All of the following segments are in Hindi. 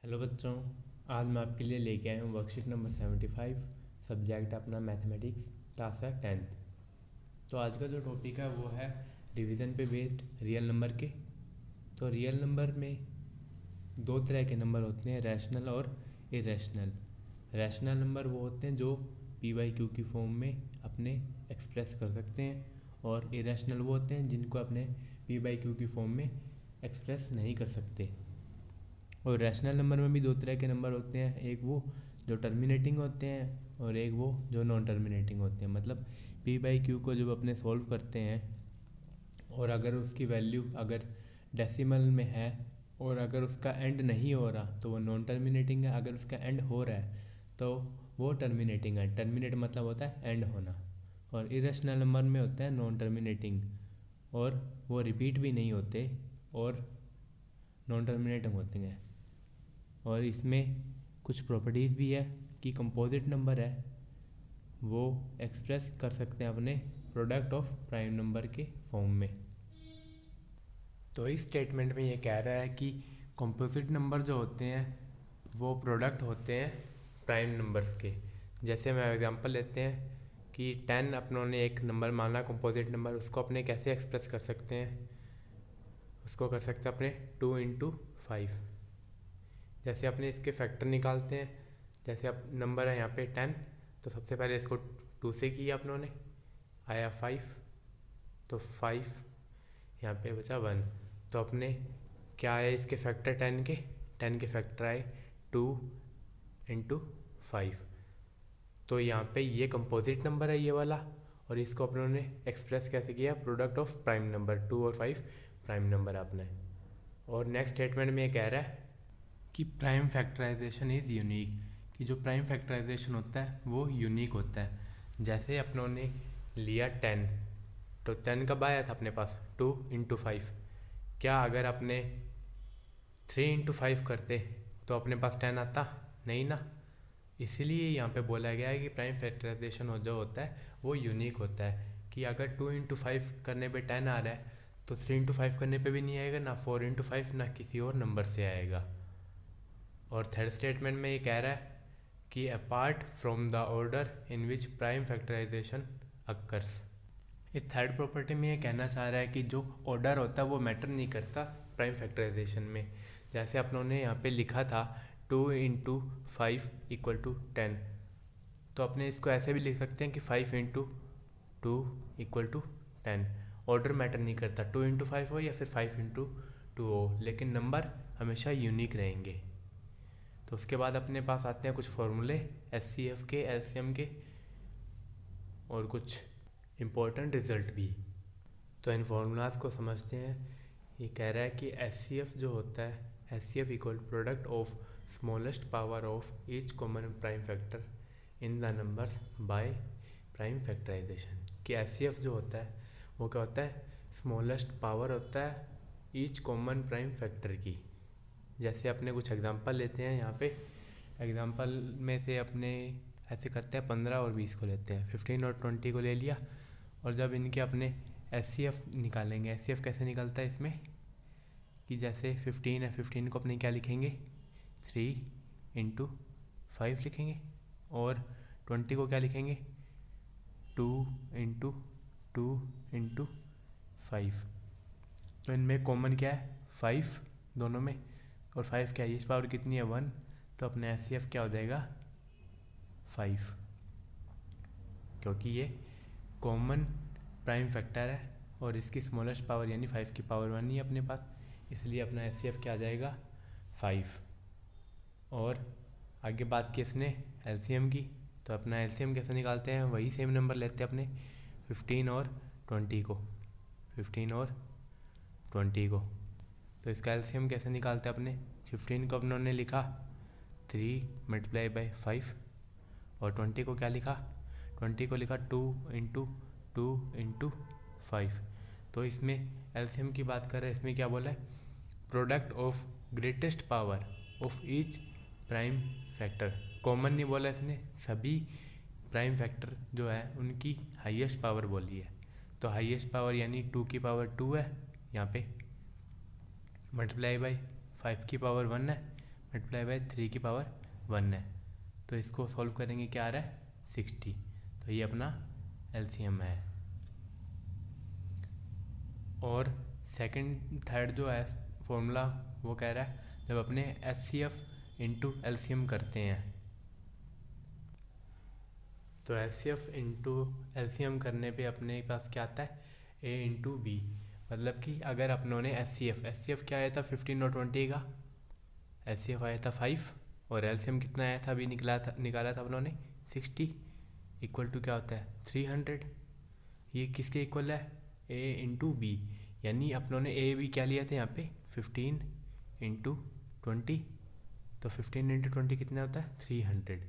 हेलो बच्चों, आज मैं आपके लिए लेके आया हूँ वर्कशीट नंबर 75। सब्जेक्ट अपना मैथमेटिक्स, क्लास है 10th। तो आज का जो टॉपिक है वो है डिवीज़न पे बेस्ड रियल नंबर के। तो रियल नंबर में दो तरह के नंबर होते हैं, रैशनल और इरेशनल। रैशनल नंबर वो होते हैं जो पी बाई क्यू की फॉर्म में अपने एक्सप्रेस कर सकते हैं, और इरेशनल वो होते हैं जिनको अपने पी बाई क्यू की फॉर्म में एक्सप्रेस नहीं कर सकते। और रैशनल नंबर में भी दो तरह के नंबर होते हैं, एक वो जो टर्मिनेटिंग होते हैं और एक वो जो नॉन टर्मिनेटिंग होते हैं। मतलब पी बाई क्यू को जब अपने सॉल्व करते हैं और अगर उसकी वैल्यू अगर डेसिमल में है और अगर उसका एंड नहीं हो रहा तो वो नॉन टर्मिनेटिंग है, अगर उसका एंड हो रहा है तो वो टर्मिनेटिंग है। टर्मिनेट मतलब होता है एंड होना। और इरेशनल नंबर में होता है नॉन टर्मिनेटिंग, और वो रिपीट भी नहीं होते और नॉन टर्मिनेटिंग होते हैं। और इसमें कुछ प्रॉपर्टीज़ भी है कि कंपोजिट नंबर है वो एक्सप्रेस कर सकते हैं अपने प्रोडक्ट ऑफ प्राइम नंबर के फॉर्म में। तो इस स्टेटमेंट में ये कह रहा है कि कंपोजिट नंबर जो होते हैं वो प्रोडक्ट होते हैं प्राइम नंबर्स के। जैसे मैं एग्जांपल लेते हैं कि 10 अपनों ने एक नंबर माना कंपोजिट नंबर, उसको अपने कैसे एक्सप्रेस कर सकते हैं, उसको कर सकते हैं अपने 2 इंटू 5। जैसे अपने इसके फैक्टर निकालते हैं, जैसे अब नंबर है यहाँ पे 10, तो सबसे पहले इसको 2 से किया अपनों ने, आया 5, तो 5 यहाँ पे बचा 1। तो अपने क्या आया इसके फैक्टर 10 के फैक्टर आए 2 इंटू 5। तो यहाँ पे ये कंपोजिट नंबर है ये वाला, और इसको अपनों ने एक्सप्रेस कैसे किया, प्रोडक्ट ऑफ प्राइम नंबर। 2 और 5 प्राइम नंबर आपने। और नेक्स्ट स्टेटमेंट में ये कह रहा है कि प्राइम फैक्टराइजेशन इज़ यूनिक, कि जो प्राइम फैक्टराइजेशन होता है वो यूनिक होता है। जैसे अपनों ने लिया 10, तो 10 कब आया था अपने पास, 2 इंटू 5। क्या अगर अपने 3 इंटू 5 करते तो अपने पास 10 आता, नहीं ना। इसीलिए यहाँ पे बोला गया है कि प्राइम फैक्टराइजेशन जो होता है वो यूनिक होता है, कि अगर 2 इंटू 5 करने पे 10 आ रहा है तो 3 इंटू 5 करने पे भी नहीं आएगा, ना 4 इंटू 5, ना किसी और नंबर से आएगा। और थर्ड स्टेटमेंट में ये कह रहा है कि apart from the order in which prime factorization occurs. इस थर्ड प्रॉपर्टी में ये कहना चाह रहा है कि जो ऑर्डर होता है वो मैटर नहीं करता प्राइम फैक्टराइजेशन में। जैसे अपनों ने यहाँ पे लिखा था 2 इंटू 5 इक्वल टू 10, तो अपने इसको ऐसे भी लिख सकते हैं कि 5 into 2 equal to 10। Order matter नहीं करता, 2 इंटू 5 हो या फिर 5 इंटू 2 हो, लेकिन नंबर हमेशा यूनिक रहेंगे। तो उसके बाद अपने पास आते हैं कुछ फॉर्मूले एचसीएफ के, एलसीएम के, और कुछ इम्पोर्टेंट रिजल्ट भी। तो इन फार्मूलाज को समझते हैं। ये कह रहा है कि एचसीएफ जो होता है, HCF equal product of smallest power of each common prime factor in the numbers by prime factorization. कि एचसीएफ जो होता है वो क्या होता है, स्मॉलेस्ट पावर होता है ईच कॉमन प्राइम फैक्टर की। जैसे अपने कुछ एग्जांपल लेते हैं, यहाँ पे एग्जांपल में से अपने ऐसे करते हैं 15 और 20 को लेते हैं, 15 और 20 को ले लिया। और जब इनके अपने एचसीएफ निकालेंगे, एचसीएफ कैसे निकलता है इसमें, कि जैसे 15 है, 15 को अपने क्या लिखेंगे, 3 इंटू 5 लिखेंगे, और 20 को क्या लिखेंगे, 2 इंटू 2 इंटू 5। तो इनमें कॉमन क्या है, 5 दोनों में, और 5 क्या है, इस पावर कितनी है 1, तो अपने एचसीएफ क्या हो जाएगा 5, क्योंकि ये कॉमन प्राइम फैक्टर है और इसकी स्मॉलेस्ट पावर यानी 5 की पावर 1 ही अपने पास, इसलिए अपना एचसीएफ क्या आ जाएगा 5। और आगे बात की इसने एलसीएम की, तो अपना एलसीएम कैसे निकालते हैं, वही सेम नंबर लेते हैं अपने 15 और 20 को, 15 और 20 को। तो इसका एलसीएम कैसे निकालते हैं अपने, 15 को अपनों ने लिखा 3 मल्टीप्लाई बाई 5, और 20 को क्या लिखा, 20 को लिखा 2 इंटू 2 इंटू 5। तो इसमें एलसीएम की बात कर रहे हैं, इसमें क्या बोला है, product of greatest power of each prime factor. Common नहीं बोला इसने, सभी प्राइम फैक्टर जो है उनकी हाईएस्ट पावर बोली है। तो हाईएस्ट पावर यानी 2 की पावर 2 है यहाँ पे, मल्टीप्लाई बाई 5 की पावर 1 है, मल्टीप्लाई बाय 3 की पावर 1 है। तो इसको सॉल्व करेंगे, क्या आ रहा है 60। तो ये अपना एलसीएम है। और सेकंड थर्ड जो है फॉर्मूला वो कह रहा है जब अपने एचसीएफ इंटू एलसीएम करते हैं, तो एचसीएफ इंटू एलसीएम करने पे अपने पास क्या आता है ए इंटू बी। मतलब कि अगर अपनों ने एचसीएफ क्या आया था 15 और 20 का, एचसीएफ आया था 5 और एलसीएम कितना आया था अभी निकाला था अपनों ने 60 इक्वल टू क्या होता है 300। ये किसके इक्वल है ए इंटू बी, यानी अपनों ने ए बी क्या लिया था यहाँ पे 15 इंटू 20। तो 15 इंटू 20 कितना होता है 300।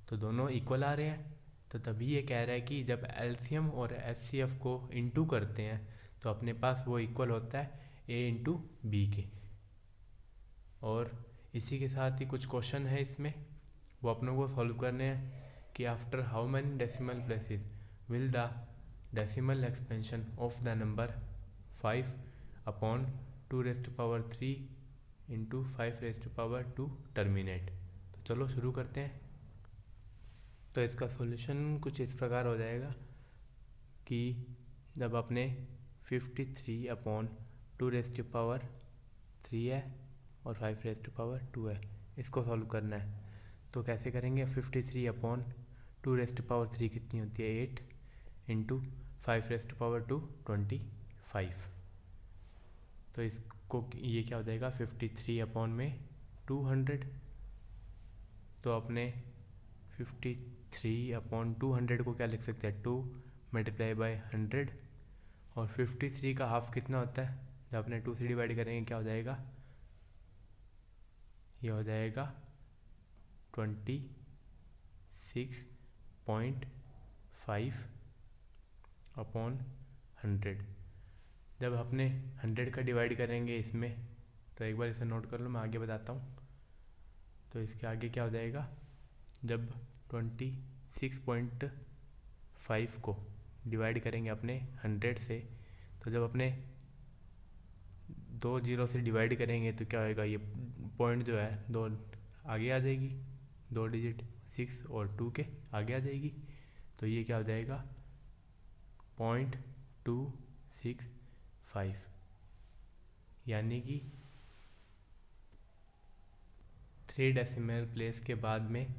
तो दोनों इक्वल आ रहे हैं। तो तभी ये कह रहा है कि जब एलसीएम और एचसीएफ को इंटू करते हैं तो अपने पास वो इक्वल होता है ए इंटू बी के। और इसी के साथ ही कुछ क्वेश्चन है इसमें, वो अपनों को सॉल्व करने हैं कि after how many decimal places will the decimal expansion of the number 5 upon 2⁻³ into 5⁻² terminate. तो चलो शुरू करते हैं। तो इसका सॉल्यूशन कुछ इस प्रकार हो जाएगा कि जब अपने 53 अपॉन 2⁻³ है और 5⁻² है, इसको सॉल्व करना है। तो कैसे करेंगे, 53 अपॉन 2⁻³ कितनी होती है 8 इंटू 5⁻² 25। तो इसको ये क्या हो जाएगा 53 अपॉन में 200। तो अपने 53 अपॉन 200 को क्या लिख सकते हैं 2 मल्टीप्लाई बाय 100। और 53 का हाफ कितना होता है, जब अपने 2 से डिवाइड करेंगे क्या हो जाएगा, ये हो जाएगा 26.5 अपॉन 100। जब अपने 100 का डिवाइड करेंगे इसमें, तो एक बार इसे नोट कर लो, मैं आगे बताता हूँ। तो इसके आगे क्या हो जाएगा, जब 26.5 को डिवाइड करेंगे अपने 100 से, तो जब अपने 2 0 से डिवाइड करेंगे तो क्या होएगा, ये पॉइंट जो है 2 आगे आ जाएगी, 2 डिजिट 6 और 2 के आगे आ जाएगी। तो ये क्या हो जाएगा 0.265, यानी कि 3 डेसिमल प्लेस के बाद में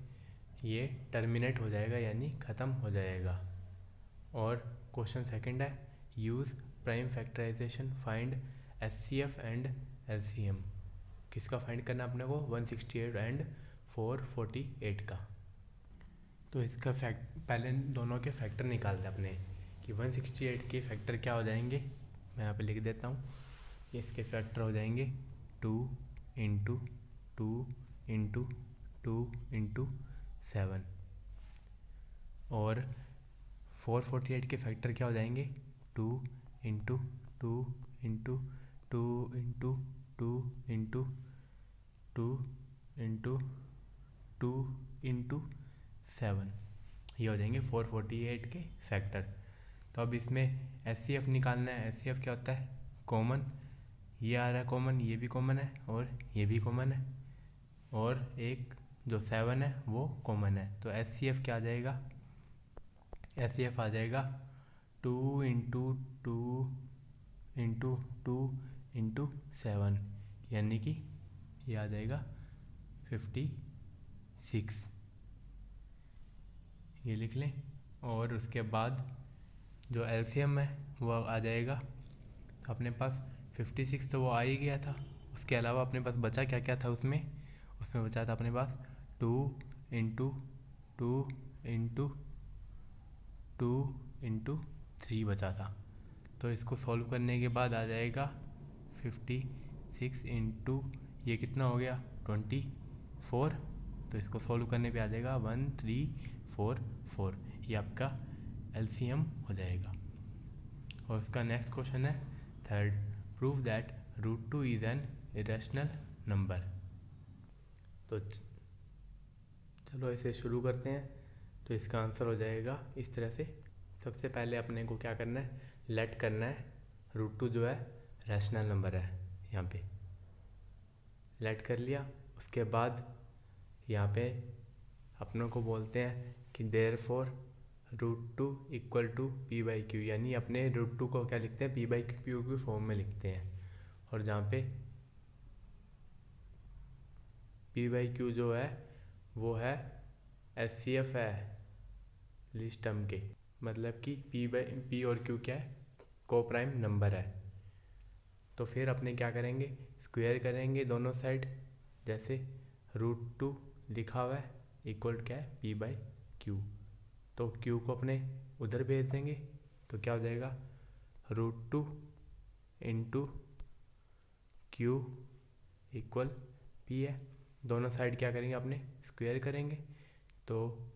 ये टर्मिनेट हो जाएगा, यानी ख़त्म हो जाएगा। और क्वेश्चन सेकंड है, use prime factorization find HCF and LCM. किसका फाइंड करना अपने को 168 एंड 448 का। तो इसका पहले दोनों के फैक्टर निकालते हैं अपने, कि 168 के फैक्टर क्या हो जाएंगे, मैं यहाँ पे लिख देता हूँ। इसके फैक्टर हो जाएंगे 2 इंटू 2 इंटू 2 इंटू 7। और 448 के फैक्टर क्या हो जाएंगे 2 into 2 into 2 into 2 into 2 into 2 into 7। ये हो जाएंगे 448 के फैक्टर। तो अब इसमें एचसीएफ निकालना है। एचसीएफ क्या होता है कॉमन, ये आ रहा है कॉमन, ये भी कॉमन है और ये भी कॉमन है, और एक जो 7 है वो कॉमन है। तो एचसीएफ क्या आ जाएगा, एचसीएफ आ जाएगा 2 इंटू 2 इंटू 2 इंटू 7, यानी कि ये आ जाएगा 56, ये लिख लें। और उसके बाद जो एलसीएम है वो आ जाएगा अपने पास 56, तो वो आ ही गया था। उसके अलावा अपने पास बचा क्या क्या था उसमें बचा था अपने पास 2 इंटू 2 इंटू 2 इंटू 3 बचा था। तो इसको सॉल्व करने के बाद आ जाएगा 56 इंटू ये कितना हो गया 24। तो इसको सॉल्व करने पे आ जाएगा 1344, ये आपका एलसीएम हो जाएगा। और उसका नेक्स्ट क्वेश्चन है third, prove that √2 is an irrational number. तो चलो इसे शुरू करते हैं। तो इसका आंसर हो जाएगा इस तरह से। सबसे पहले अपने को क्या करना है, लेट करना है √2 जो है रैशनल नंबर है, यहाँ पे लेट कर लिया। उसके बाद यहाँ पे अपनों को बोलते हैं कि therefore √2 equal to p by q, यानी अपने √2 को क्या लिखते हैं, पी बाई क्यू की फॉर्म में लिखते हैं। और जहाँ पे पी बाई क्यू जो है वो है HCF है लीस्ट टर्म के, मतलब कि पी और क्यू क्या है, को प्राइम नंबर है। तो फिर अपने क्या करेंगे, स्क्वायर करेंगे दोनों साइड, जैसे √2 लिखा हुआ है इक्वल क्या है, पी बाई क्यू। तो क्यू को अपने उधर भेज देंगे, तो क्या हो जाएगा, √2 इंटू क्यू इक्वल पी है। दोनों साइड क्या करेंगे, अपने स्क्वायर करेंगे, तो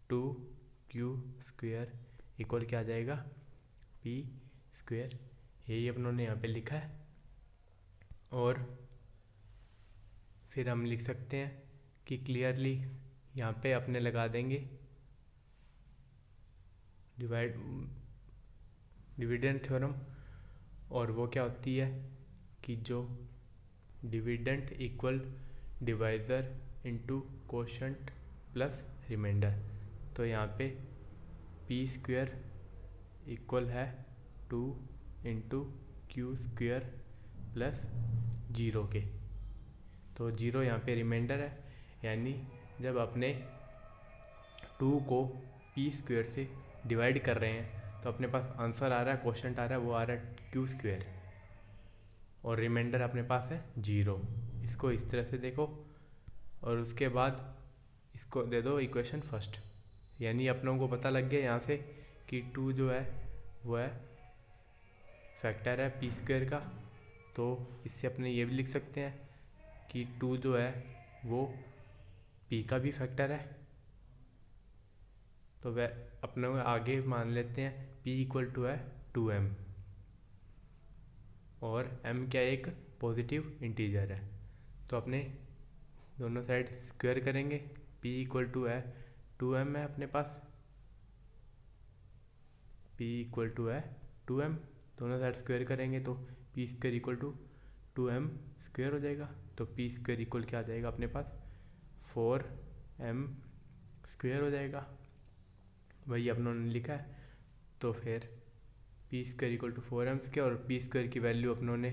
2q² इक्वल क्या आ जाएगा, p²। यही अपनों ने यहाँ पे लिखा है। और फिर हम लिख सकते हैं कि क्लियरली यहाँ पे अपने लगा देंगे डिविडेंड थ्योरम, और वो क्या होती है कि जो dividend equal divisor into quotient plus remainder. तो यहाँ पे p² इक्वल है 2 इंटू q² प्लस 0 के। तो 0 यहाँ पे रिमाइंडर है, यानी जब अपने 2 को p² से डिवाइड कर रहे हैं तो अपने पास आंसर आ रहा है, क्वेश्चन आ रहा है, वो आ रहा है q², और रिमाइंडर अपने पास है 0। इसको इस तरह से देखो, और उसके बाद इसको दे दो इक्वेशन फर्स्ट, यानी अपनों को पता लग गया यहाँ से कि 2 जो है वो है फैक्टर है p² का। तो इससे अपने ये भी लिख सकते हैं कि 2 जो है वो p का भी फैक्टर है। तो वह अपने आगे मान लेते हैं p इक्वल टू है 2m, और m क्या एक पॉजिटिव इंटीजर है। तो अपने दोनों साइड स्क्वायर करेंगे, p इक्वल टू है 2m है अपने पास, p इक्वल टू है 2m, दोनों साइड स्क्वायर करेंगे तो p² इक्वल टू 2m² हो जाएगा। तो p² इक्वल क्या आ जाएगा अपने पास, 4m² हो जाएगा, वही अपनों ने लिखा है। तो फिर p² इक्वल टू 4m², और p² की वैल्यू अपनों ने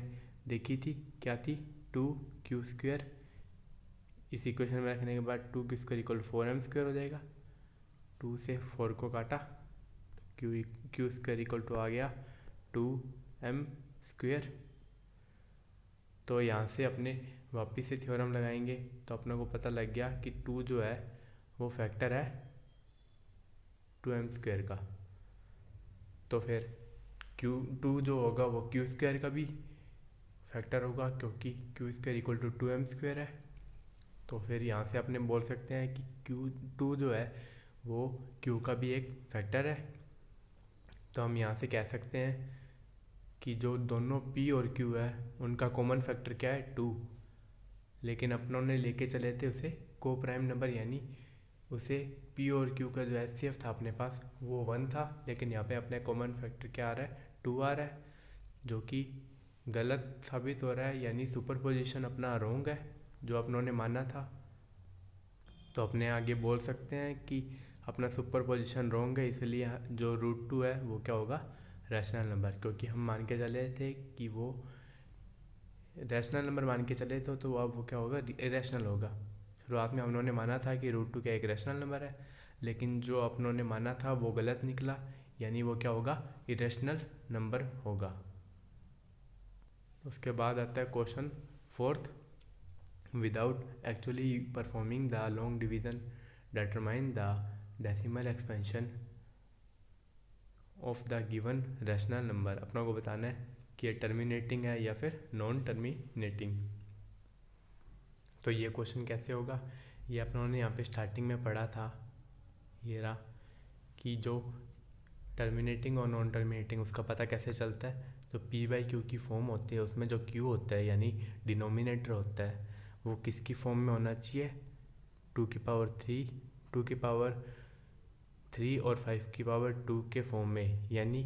देखी थी, क्या थी, 2q²। इस इक्वेशन में रखने के बाद 2q² इक्वल टू 4m² हो जाएगा। 2 से 4 को काटा, q² इक्वल टू आ गया 2m²। तो यहाँ से अपने वापस से थ्योरम लगाएंगे, तो अपने को पता लग गया कि 2 जो है वो फैक्टर है 2m² का। तो फिर q2 जो होगा वो q² का भी फैक्टर होगा, क्योंकि q² इक्वल टू 2m² है। तो फिर यहाँ से अपने बोल सकते हैं कि q2 जो है वो q का भी एक फैक्टर है। तो हम यहाँ से कह सकते हैं कि जो दोनों p और q है उनका कॉमन फैक्टर क्या है, 2। लेकिन अपनों ने लेके चले थे उसे को प्राइम नंबर, यानी उसे p और q का जो HCF था अपने पास वो 1 था, लेकिन यहाँ पे अपने कॉमन फैक्टर क्या आ रहा है, 2 आ रहा है, जो कि गलत साबित हो रहा है, यानी सुपरपोजिशन अपना रॉन्ग है जो अपनों ने माना था। तो अपने आगे बोल सकते हैं कि अपना सुपरपोजिशन रॉन्ग है, इसलिए जो √2 है वो क्या होगा, रैशनल नंबर, क्योंकि हम मान के चले थे कि वो रैशनल नंबर मान के चले तो अब वो क्या होगा, इरेशनल होगा। शुरुआत में उन्होंने माना था कि √2 क्या एक रैशनल नंबर है, लेकिन जो अपनों ने माना था वो गलत निकला, यानी वो क्या होगा, इरेशनल नंबर होगा। उसके बाद आता है question 4th, without actually performing the long division determine the decimal expansion of the given rational number. अपनों को बताना है कि ये टर्मिनेटिंग है या फिर नॉन टर्मिनेटिंग। तो ये क्वेश्चन कैसे होगा, ये अपनों ने यहाँ पे स्टार्टिंग में पढ़ा था, ये रहा, कि जो टर्मिनेटिंग और नॉन टर्मिनेटिंग उसका पता कैसे चलता है। जो p/q की फॉर्म होती है उसमें जो q होता है यानी डिनोमिनेटर होता है वो किसकी फॉर्म में होना चाहिए, 2 की पावर 3, 2 की पावर 3 और 5 की पावर 2 के फॉर्म में, यानी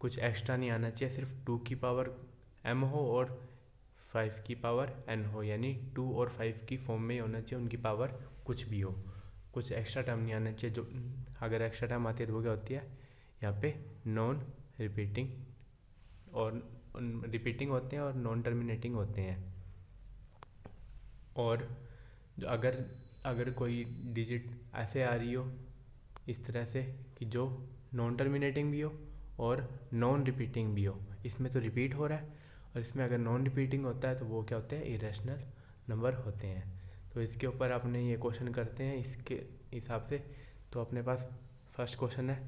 कुछ एक्स्ट्रा नहीं आना चाहिए, सिर्फ 2 की पावर m हो और 5 की पावर n हो, यानी 2 और 5 की फॉर्म में ही होना चाहिए, उनकी पावर कुछ भी हो, कुछ एक्स्ट्रा टर्म नहीं आना चाहिए। जो अगर एक्स्ट्रा टर्म आती है तो वो क्या होती है यहाँ पे नॉन रिपीटिंग, और रिपीटिंग होते हैं और नॉन टर्मिनेटिंग होते हैं। और अगर कोई डिजिट ऐसे आ रही हो इस तरह से कि जो नॉन टर्मिनेटिंग भी हो और नॉन रिपीटिंग भी हो, इसमें तो रिपीट हो रहा है, और इसमें अगर नॉन रिपीटिंग होता है तो वो क्या होते हैं, इरेशनल नंबर होते हैं। तो इसके ऊपर अपने ये क्वेश्चन करते हैं इसके हिसाब से। तो अपने पास फर्स्ट क्वेश्चन है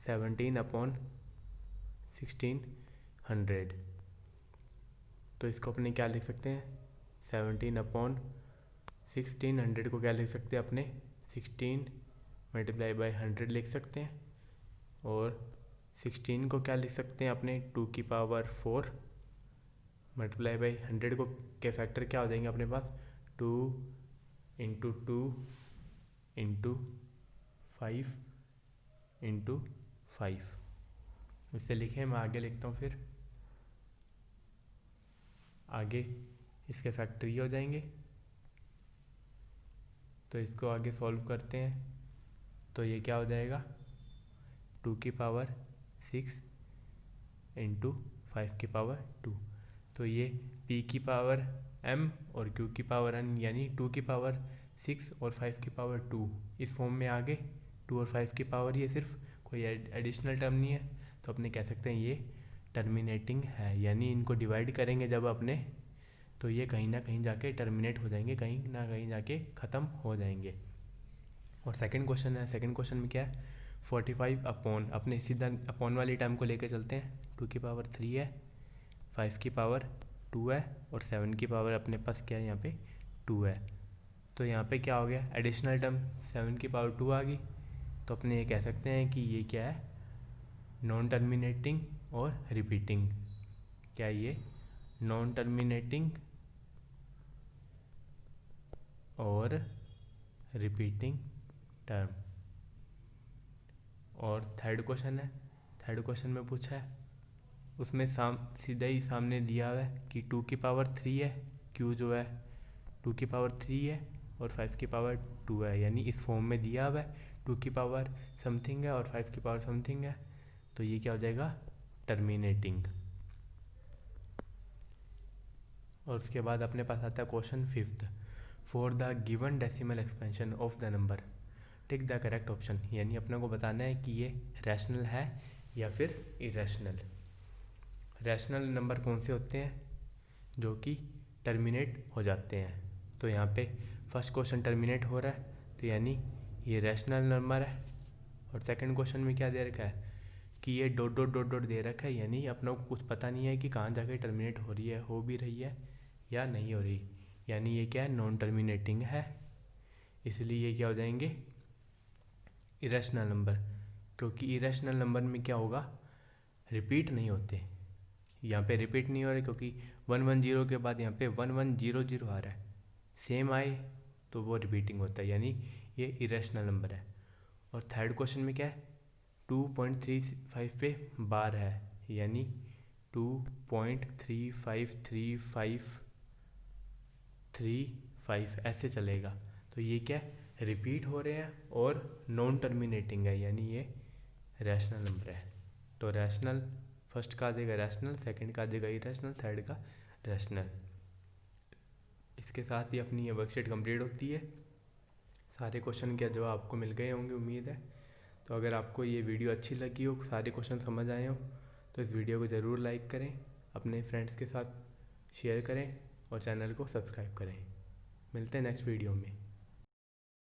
17/1600। तो इसको अपने क्या लिख सकते हैं, 17/1600 को क्या लिख सकते हैं अपने 16 मल्टीप्लाई बाई 100 लिख सकते हैं। और 16 को क्या लिख सकते हैं अपने 2 की पावर 4 मल्टीप्लाई बाई 100 को के फैक्टर क्या हो जाएंगे अपने पास 2 इंटू 2 इंटू 5 इंटू 5। इससे लिखें, मैं आगे लिखता हूँ, फिर आगे इसके फैक्टर ये हो जाएंगे। तो इसको आगे सॉल्व करते हैं, तो ये क्या हो जाएगा 2 की पावर 6 इंटू 5 की पावर 2। तो ये p की पावर m और q की पावर n, यानी 2 की पावर 6 और 5 की पावर 2 इस फॉर्म में आ गए। 2 और 5 की पावर, ये सिर्फ कोई एडिशनल टर्म नहीं है, तो अपने कह सकते हैं ये टर्मिनेटिंग है, यानी इनको डिवाइड करेंगे जब अपने, तो ये कहीं ना कहीं जाके टर्मिनेट हो जाएंगे, कहीं ना कहीं जाके ख़त्म हो जाएंगे। और सेकंड क्वेश्चन है, सेकंड क्वेश्चन में क्या है 45 अपॉन, अपने सीधा अपॉन वाली टर्म को लेके चलते हैं। 2 की पावर 3 है, 5 की पावर 2 है और 7 की पावर अपने पास क्या है यहाँ पे 2 है। तो यहाँ पे क्या हो गया, एडिशनल टर्म 7 की पावर 2 आ गई। तो अपने ये कह सकते हैं कि ये क्या है, नॉन टर्मिनेटिंग और रिपीटिंग। क्या ये नॉन टर्मिनेटिंग और रिपीटिंग टर्म। और थर्ड क्वेश्चन है, थर्ड क्वेश्चन में पूछा है, उसमें सीधा ही सामने दिया हुआ है कि 2 की पावर 3 है, q जो है 2 की पावर 3 है और 5 की पावर 2 है, यानी इस फॉर्म में दिया हुआ है 2 की पावर समथिंग है और 5 की पावर समथिंग है। तो ये क्या हो जाएगा टर्मिनेटिंग। और उसके बाद अपने पास आता है question fifth, for the given decimal expansion of the number take the correct option, यानी अपने को बताना है कि ये रैशनल है या फिर इरेशनल। रैशनल नंबर कौन से होते हैं, जो कि टर्मिनेट हो जाते हैं। तो यहाँ पे फर्स्ट क्वेश्चन टर्मिनेट हो रहा है, तो यानी ये रैशनल नंबर है। और सेकंड क्वेश्चन में क्या दे रखा है कि ये डॉट डॉट डॉट डॉट दे रखा है, यानी अपनों को कुछ पता नहीं है कि कहाँ जाके टर्मिनेट हो रही है, हो भी रही है या नहीं हो रही, यानी ये क्या है नॉन टर्मिनेटिंग है, इसलिए ये क्या हो जाएंगे इरेशनल नंबर। क्योंकि इरेशनल नंबर में क्या होगा, रिपीट नहीं होते, यहाँ पे रिपीट नहीं हो रहे, क्योंकि 110 के बाद यहाँ पे 1100 आ रहा है, सेम आए तो वो रिपीटिंग होता है, यानी ये इरेशनल नंबर है। और थर्ड क्वेश्चन में क्या है 2.35 पे बार है, यानी 2.353535 ऐसे चलेगा। तो ये क्या है रिपीट हो रहे हैं और नॉन टर्मिनेटिंग है, यानी ये रैशनल नंबर है। तो रैशनल फर्स्ट का आ जाएगा रैशनल, सेकंड का आ जाएगा इरेशनल, थर्ड का रैशनल। इसके साथ ही अपनी ये वर्कशीट कंप्लीट होती है। सारे क्वेश्चन के जवाब आपको मिल गए होंगे उम्मीद है। तो अगर आपको ये वीडियो अच्छी लगी हो, सारे क्वेश्चन समझ आए हो, तो इस वीडियो को ज़रूर लाइक करें, अपने फ्रेंड्स के साथ शेयर करें और चैनल को सब्सक्राइब करें। मिलते हैं नेक्स्ट वीडियो में।